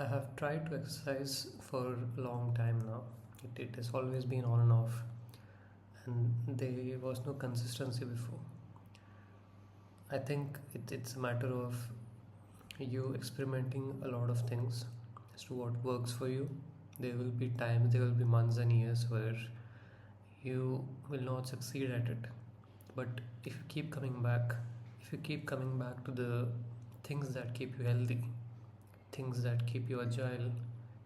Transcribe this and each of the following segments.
I have tried to exercise for a long time now. It has always been on and off, and there was no consistency before. I think it's a matter of you experimenting a lot of things as to what works for you. There will be times, there will be months and years where you will not succeed at it. But if you keep coming back, if you keep coming back to the things that keep you healthy, things that keep you agile,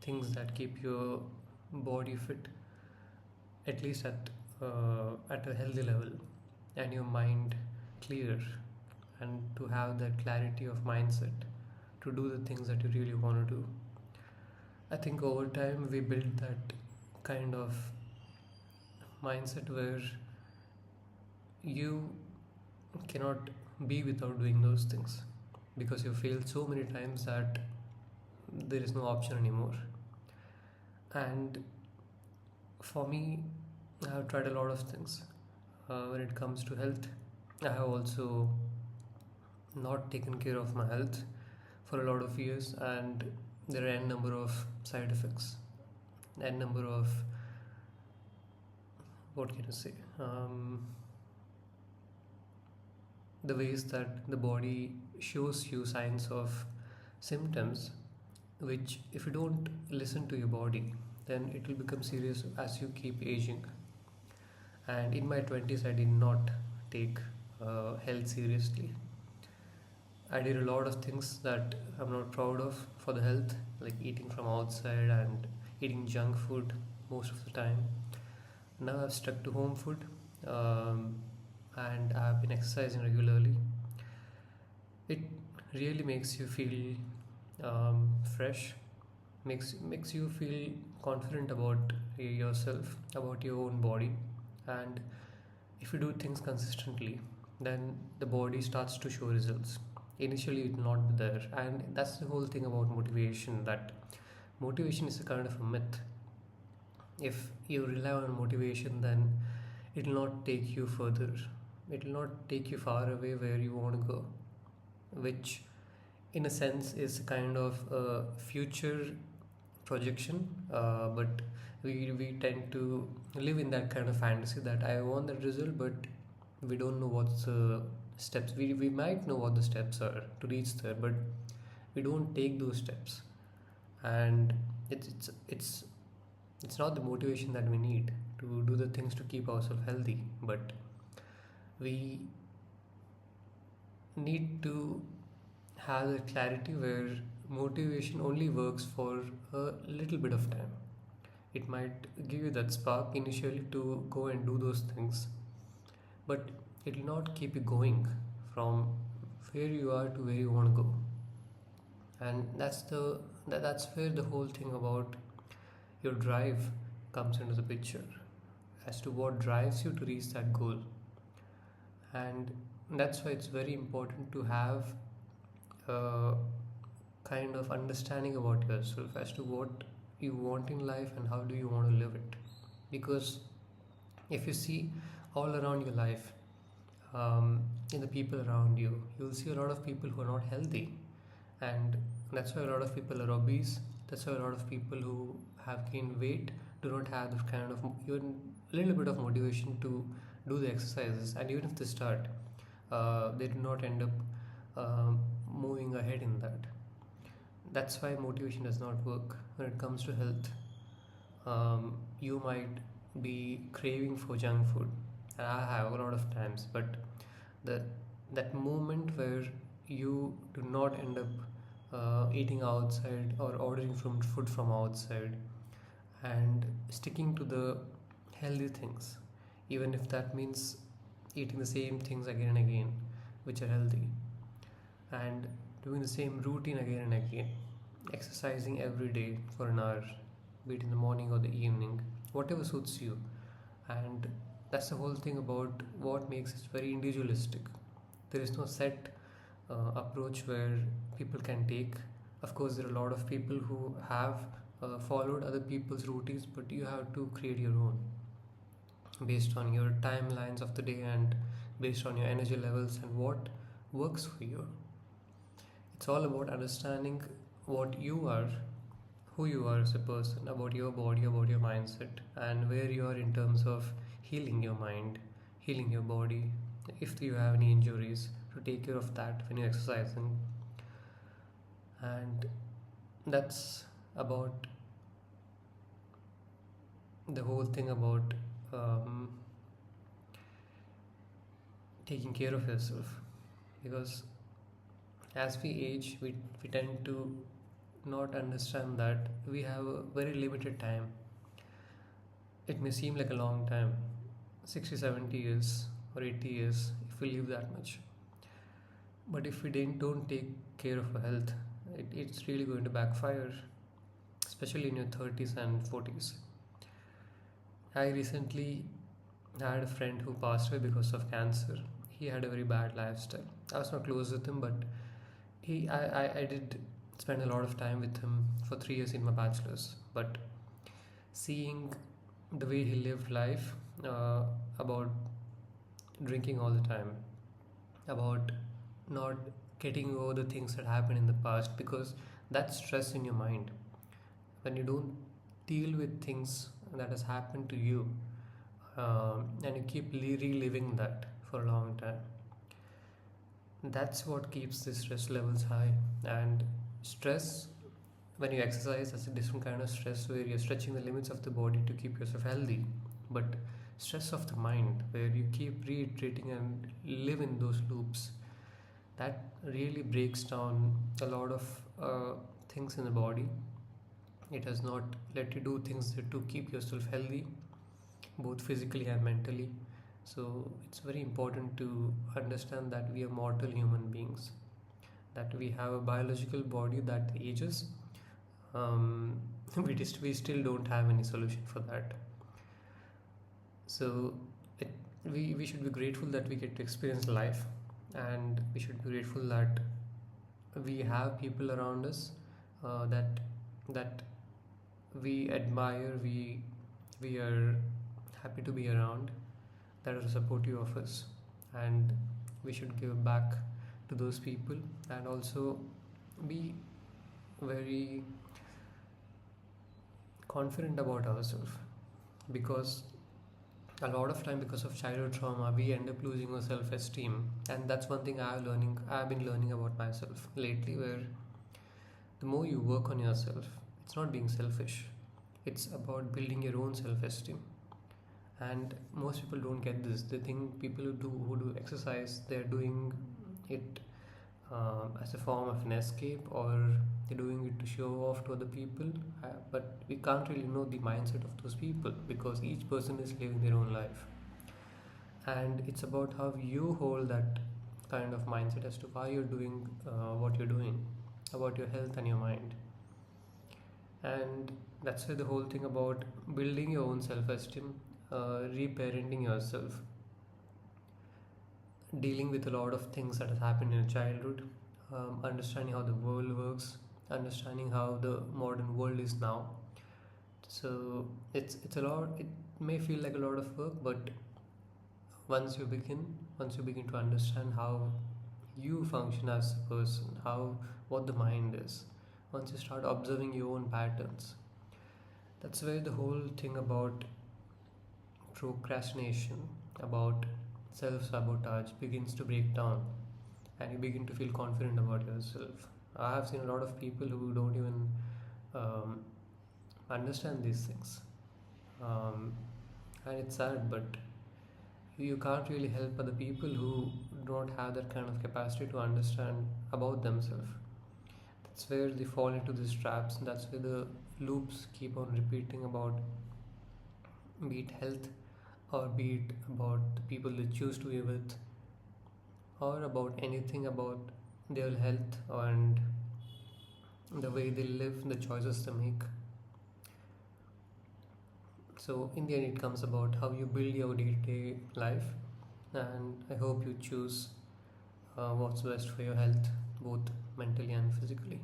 things that keep your body fit, at least at a healthy level, and your mind clear, and to have that clarity of mindset to do the things that you really want to do. I think over time we build that kind of mindset where you cannot be without doing those things because you failed so many times that there is no option anymore. And for me, I have tried a lot of things. When it comes to health, I have also not taken care of my health for a lot of years, and there are n number of side effects, n number of, what can you say, the ways that the body shows you signs of symptoms, which if you don't listen to your body, then it will become serious as you keep aging. And in my 20s, I did not take health seriously. I did a lot of things that I'm not proud of for the health, like eating from outside and eating junk food most of the time. Now I've stuck to home food, um, and I've been exercising regularly. It really makes you feel fresh, makes you feel confident about yourself, about your own body. And if you do things consistently, then the body starts to show results. Initially it will not be there, and that's the whole thing about motivation, that motivation is a kind of a myth. If you rely on motivation, then it will not take you further, it will not take you far away where you want to go, which in a sense is a kind of a future projection. But we tend to live in that kind of fantasy that I want that result, but we don't know what's the steps. We might know what the steps are to reach there, but we don't take those steps. And it's not the motivation that we need to do the things to keep ourselves healthy, but we need to have a clarity where motivation only works for a little bit of time. It might give you that spark initially to go and do those things, but it will not keep you going from where you are to where you want to go. And that's where the whole thing about your drive comes into the picture, as to what drives you to reach that goal. And that's why it's very important to have a kind of understanding about yourself as to what you want in life and how do you want to live it. Because if you see all around your life, in the people around you, you'll see a lot of people who are not healthy, and that's why a lot of people are obese. That's why a lot of people who have gained weight do not have the kind of even little bit of motivation to do the exercises, and even if they start, they do not end up moving ahead in that. That's why motivation does not work when it comes to health. You might be craving for junk food, and I have a lot of times, but the that moment where you do not end up eating outside or ordering from food from outside and sticking to the healthy things, even if that means eating the same things again and again, which are healthy, and doing the same routine again and again, exercising every day for an hour, be it in the morning or the evening, whatever suits you. And that's the whole thing about what makes it very individualistic. There is no set approach where people can take. Of course, there are a lot of people who have followed other people's routines, but you have to create your own based on your timelines of the day and based on your energy levels and what works for you. It's all about understanding what you are who you are as a person, about your body, about your mindset, and where you are in terms of healing your mind, healing your body. If you have any injuries, to take care of that when you're exercising. And that's about the whole thing about um, taking care of yourself. Because as we age, we tend to not understand that we have a very limited time. It may seem like a long time, 60, 70 years or 80 years if we live that much. But if we don't take care of our health, it's really going to backfire, especially in your 30s and 40s. I recently had a friend who passed away because of cancer. He had a very bad lifestyle. I was not close with him, but I did spend a lot of time with him for 3 years in my bachelor's. But seeing the way he lived life, about drinking all the time, about not getting over the things that happened in the past, because that's stress in your mind. When you don't deal with things that has happened to you, and you keep reliving that for a long time, that's what keeps the stress levels high. And stress, when you exercise, that's a different kind of stress where you're stretching the limits of the body to keep yourself healthy. But stress of the mind, where you keep reiterating and live in those loops, that really breaks down a lot of things in the body. It does not let you do things to keep yourself healthy, both physically and mentally. So it's very important to understand that we are mortal human beings, that we have a biological body that ages. um, we still don't have any solution for that. So it, we should be grateful that we get to experience life, and we should be grateful that we have people around us, that we admire, we are happy to be around, that are supportive of us. And we should give back to those people, and also be very confident about ourselves. Because a lot of time, because of childhood trauma, we end up losing our self-esteem. And that's one thing I've been learning about myself lately, where the more you work on yourself, it's not being selfish, it's about building your own self-esteem. And most people don't get this. They think people who do exercise, they're doing it as a form of an escape, or they're doing it to show off to other people. But we can't really know the mindset of those people, because each person is living their own life. And it's about how you hold that kind of mindset as to why you're doing what you're doing, about your health and your mind. And that's why the whole thing about building your own self-esteem, reparenting yourself, dealing with a lot of things that has happened in your childhood, understanding how the world works, understanding how the modern world is now. So it's a lot. It may feel like a lot of work, but once you begin to understand how you function as a person, how what the mind is, once you start observing your own patterns, that's where the whole thing about procrastination, about self-sabotage begins to break down, and you begin to feel confident about yourself. I have seen a lot of people who don't even um, understand these things, um, and it's sad, but you can't really help other people who don't have that kind of capacity to understand about themselves. That's where they fall into these traps, and that's where the loops keep on repeating about, be it health, or be it about the people they choose to be with, or about anything about their health and the way they live, the choices they make. So, in the end, it comes about how you build your day to day life, and I hope you choose what's best for your health, both mentally and physically.